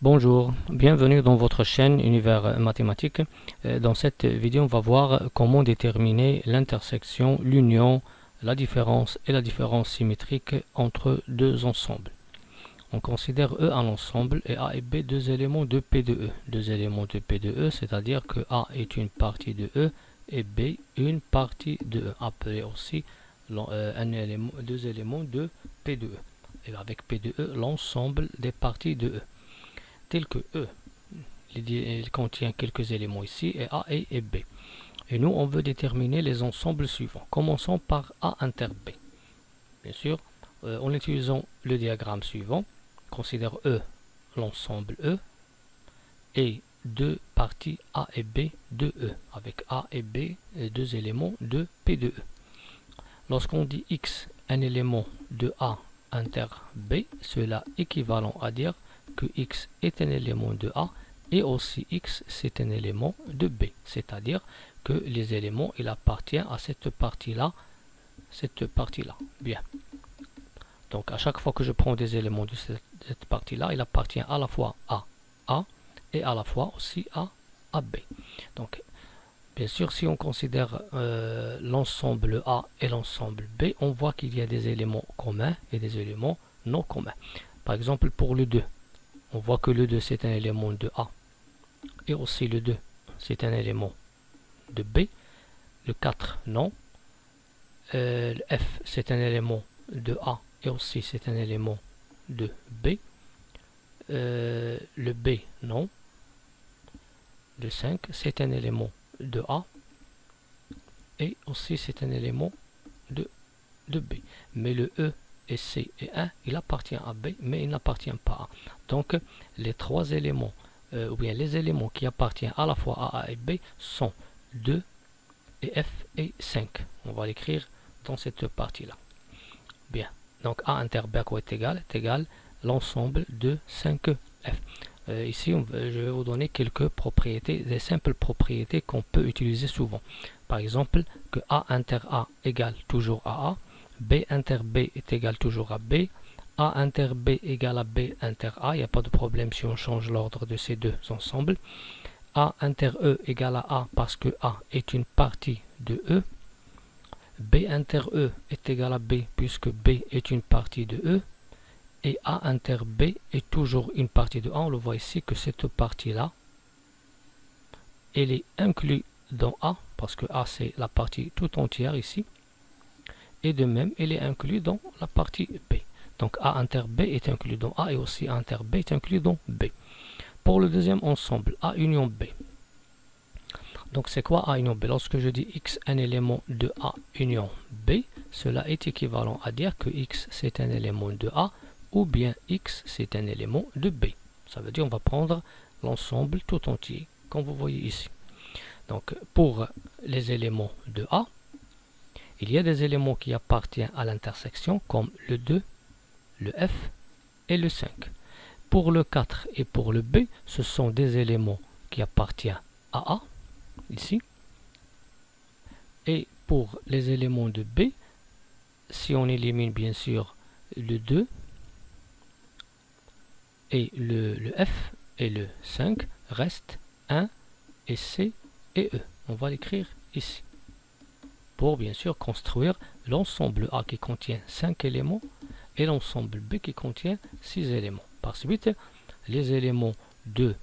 Bonjour, bienvenue dans votre chaîne Univers Mathématique. Dans cette vidéo, on va voir comment déterminer l'intersection, l'union, la différence et la différence symétrique entre deux ensembles. On considère E un ensemble et A et B deux éléments de P de E. Deux éléments de P de E, c'est-à-dire que A est une partie de E et B une partie de E, appelé aussi deux éléments de P de E. Et avec P de E, l'ensemble des parties de E. Tel que E, il contient quelques éléments ici, et A et B. Et nous, on veut déterminer les ensembles suivants. Commençons par A inter B. Bien sûr, en utilisant le diagramme suivant, considère E l'ensemble E et deux parties A et B de E, avec A et B deux éléments de P de E. Lorsqu'on dit X un élément de A inter B, cela est équivalent à dire que X est un élément de A et aussi X c'est un élément de B, c'est-à-dire que les éléments il appartient à cette partie-là, Bien. Donc à chaque fois que je prends des éléments de cette partie-là, il appartient à la fois à A et à la fois aussi à B. Donc bien sûr, si on considère l'ensemble A et l'ensemble B, on voit qu'il y a des éléments communs et des éléments non communs. Par exemple, pour le 2, on voit que le 2 c'est un élément de A et aussi le 2 c'est un élément de B. Le 4 non. Le F c'est un élément de A et aussi c'est un élément de B. Le B non. Le 5 c'est un élément de A et aussi c'est un élément de B. Mais le E et C et 1, il appartient à B, mais il n'appartient pas à A. Donc, les trois éléments, ou bien les éléments qui appartiennent à la fois à A et B sont 2 et F et 5. On va l'écrire dans cette partie-là. Bien. Donc, A inter B à quoi est égal l'ensemble de 5F. Ici, je vais vous donner quelques propriétés, des simples propriétés qu'on peut utiliser souvent. Par exemple, que A inter A égale toujours à A, B inter B est égal toujours à B, A inter B égale à B inter A, il n'y a pas de problème si on change l'ordre de ces deux ensembles. A inter E égale à A parce que A est une partie de E. B inter E est égal à B puisque B est une partie de E. Et A inter B est toujours une partie de A. On le voit ici que cette partie-là, elle est inclue dans A, parce que A c'est la partie tout entière ici. Et de même, elle est inclue dans la partie B. Donc A inter B est inclus dans A et aussi A inter B est inclus dans B. Pour le deuxième ensemble, A union B. Donc c'est quoi A union B? Lorsque je dis X un élément de A union B, cela est équivalent à dire que X c'est un élément de A ou bien X c'est un élément de B. Ça veut dire on va prendre l'ensemble tout entier, comme vous voyez ici. Donc pour les éléments de A, il y a des éléments qui appartiennent à l'intersection comme le 2, le F et le 5. Pour le 4 et pour le B, ce sont des éléments qui appartiennent à A, ici. Et pour les éléments de B, si on élimine bien sûr le 2 et le F et le 5, reste 1 et C et E. On va l'écrire ici. Pour bien sûr construire l'ensemble A qui contient 5 éléments et l'ensemble B qui contient 6 éléments. Par suite, les éléments de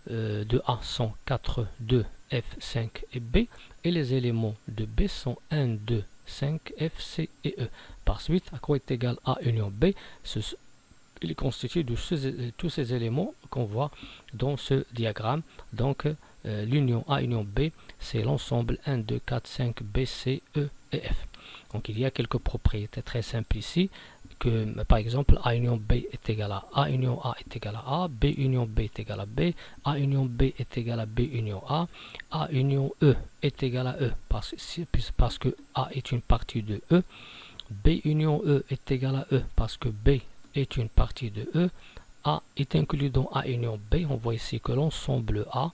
A sont 4, 2, F, 5 et B et les éléments de B sont 1, 2, 5, F, C et E. Par suite, à quoi est égal A union B? Il est constitué de tous ces éléments qu'on voit dans ce diagramme. Donc, l'union A union B, c'est l'ensemble 1, 2, 4, 5, B, C, E et F. Donc, il y a quelques propriétés très simples ici. Que, par exemple, A union B est égal à A union A est égal à A, B union B est égal à B, A union B est égal à B union A union E est égal à E, parce que A est une partie de E, B union E est égal à E, parce que B est une partie de E, A est inclus dans A union B, on voit ici que l'ensemble A,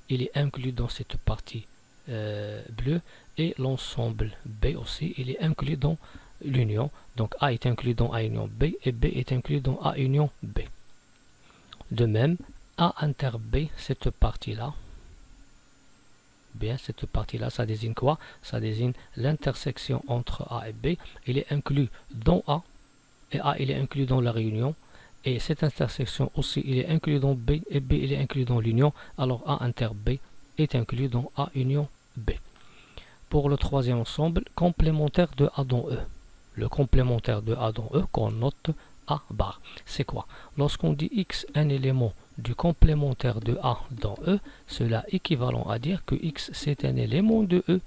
il est inclus dans cette partie bleue, et l'ensemble B aussi, il est inclus dans l'union. Donc A est inclus dans A union B et B est inclus dans A union B. De même, A inter B, cette partie-là, bien, cette partie-là, ça désigne quoi? Ça désigne l'intersection entre A et B. Il est inclus dans A, et A, il est inclus dans la réunion. Et cette intersection aussi, il est inclus dans B, et B, il est inclus dans l'union. Alors A inter B est inclus dans A union B. Pour le troisième ensemble, complémentaire de A dans E. Le complémentaire de A dans E qu'on note A bar. C'est quoi? Lorsqu'on dit X un élément du complémentaire de A dans E, cela est équivalent à dire que X c'est un élément de E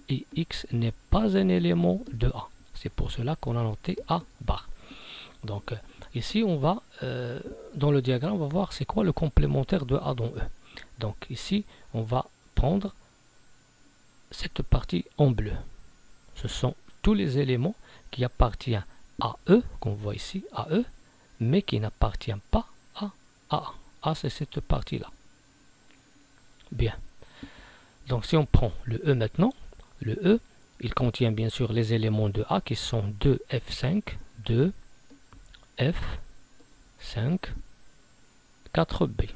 et X n'est pas un élément de A. C'est pour cela qu'on a noté A bar. Donc ici on va, dans le diagramme, on va voir c'est quoi le complémentaire de A dans E. Donc ici on va prendre cette partie en bleu. Ce sont tous les éléments qui appartiennent à E, qu'on voit ici, à E, mais qui n'appartiennent pas à A. A, c'est cette partie-là. Bien. Donc, si on prend le E maintenant, le E, il contient bien sûr les éléments de A qui sont 2F5, 2F5, 4B.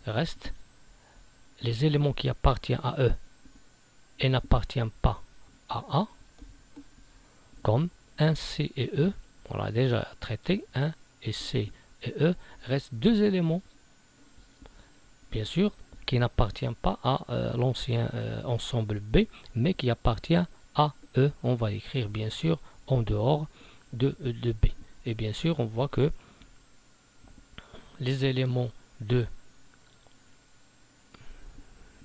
Reste les éléments qui appartiennent à E et n'appartiennent pas à A, comme 1C et E. On l'a déjà traité, 1 et C et E. Restent deux éléments, bien sûr, qui n'appartiennent pas à l'ancien ensemble B, mais qui appartient à E. On va écrire bien sûr en dehors de B. Et bien sûr, on voit que les éléments de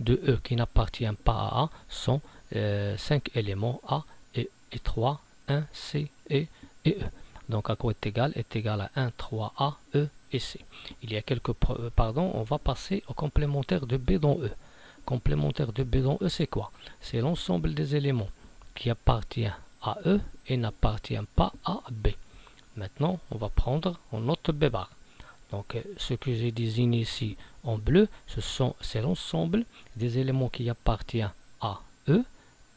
E qui n'appartiennent pas à A sont 5 éléments A et 3, 1, C et E. Donc à quoi est égal à 1, 3, A, E et C. Il y a quelques pardon, on va passer au complémentaire de B dans E. Complémentaire de B dans E, c'est quoi? C'est l'ensemble des éléments qui appartiennent à E et n'appartiennent pas à B. Maintenant, on va prendre en note B bar. Donc ce que j'ai désigné ici en bleu, c'est l'ensemble des éléments qui appartiennent à E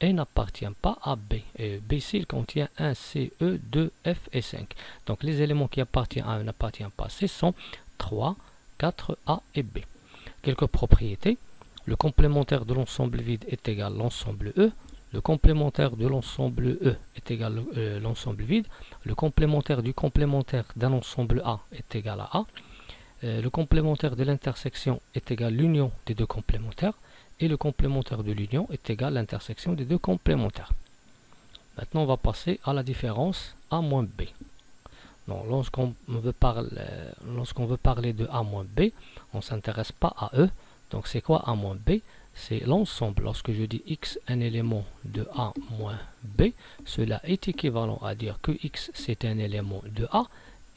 et n'appartient pas à B. Et B ici, il contient 1, C, E, 2, F et 5. Donc les éléments qui appartiennent à E n'appartiennent pas à C sont 3, 4, A et B. Quelques propriétés. Le complémentaire de l'ensemble vide est égal à l'ensemble E. Le complémentaire de l'ensemble E est égal à l'ensemble vide. Le complémentaire du complémentaire d'un ensemble A est égal à A. Le complémentaire de l'intersection est égal à l'union des deux complémentaires. Et le complémentaire de l'union est égal à l'intersection des deux complémentaires. Maintenant, on va passer à la différence A moins B. Lorsqu'on veut parler de A moins B, on ne s'intéresse pas à E. Donc, c'est quoi A moins B? C'est l'ensemble. Lorsque je dis X, un élément de A moins B, cela est équivalent à dire que X, c'est un élément de A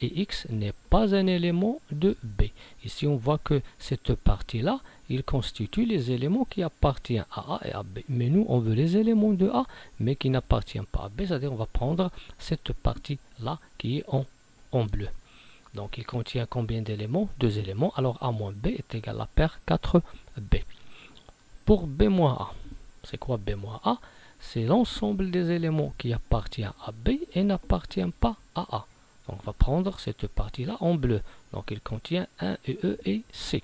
et X n'est pas un élément de B. Ici, on voit que cette partie-là, il constitue les éléments qui appartiennent à A et à B. Mais nous, on veut les éléments de A, mais qui n'appartiennent pas à B. C'est-à-dire, on va prendre cette partie-là qui est en bleu. Donc, il contient combien d'éléments? Deux éléments. Alors, A moins B est égal à la paire 4B. Pour B moins A, c'est quoi B moins A? C'est l'ensemble des éléments qui appartiennent à B et n'appartiennent pas à A. Donc, on va prendre cette partie-là en bleu. Donc, il contient 1 et E et C.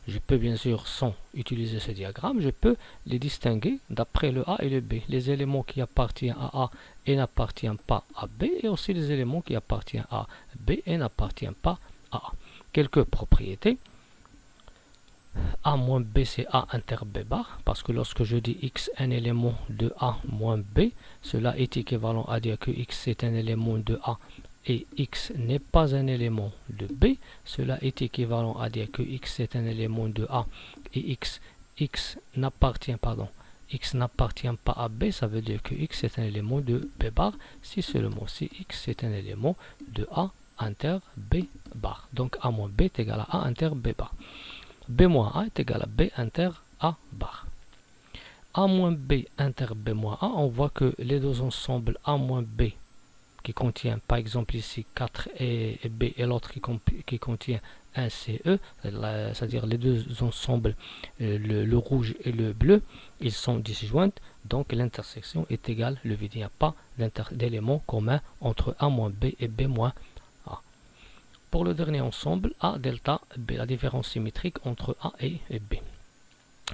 Je peux bien sûr, sans utiliser ce diagramme, je peux les distinguer d'après le A et le B. Les éléments qui appartiennent à A et n'appartiennent pas à B, et aussi les éléments qui appartiennent à B et n'appartiennent pas à A. Quelques propriétés. A moins B, c'est A inter B bar, parce que lorsque je dis X, un élément de A moins B, cela est équivalent à dire que X, c'est un élément de A et X n'est pas un élément de B. Cela est équivalent à dire que X, c'est un élément de A et X n'appartient pas à B. Ça veut dire que X est un élément de B bar, si seulement si X, c'est un élément de A inter B bar. Donc A moins B est égal à A inter B bar. B moins A est égal à B inter A bar. A moins B inter B moins A, on voit que les deux ensembles A moins B qui contient par exemple ici 4 et B et l'autre qui contient 1 CE, c'est-à-dire les deux ensembles, le rouge et le bleu, ils sont disjoints, donc l'intersection est égale, le vide, il n'y a pas d'élément commun entre A moins B et B moins A. pour le dernier ensemble, A delta B, la différence symétrique entre A et B.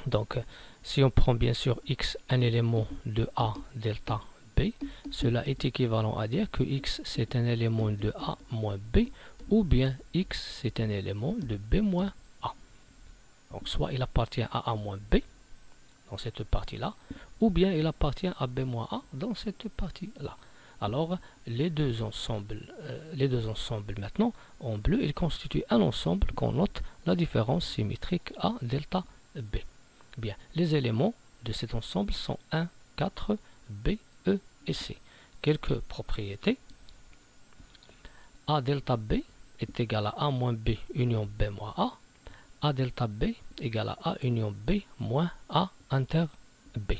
Donc, si on prend bien sûr X un élément de A delta B, cela est équivalent à dire que X c'est un élément de A moins B, ou bien X c'est un élément de B moins A. Donc, soit il appartient à A moins B, dans cette partie-là, ou bien il appartient à B moins A dans cette partie-là. Alors, les deux ensembles maintenant, en bleu, ils constituent un ensemble qu'on note la différence symétrique A delta B. Bien, les éléments de cet ensemble sont 1, 4, B, E et C. Quelques propriétés. A delta B est égal à A moins B union B moins A. A delta B égale à A union B moins A inter B.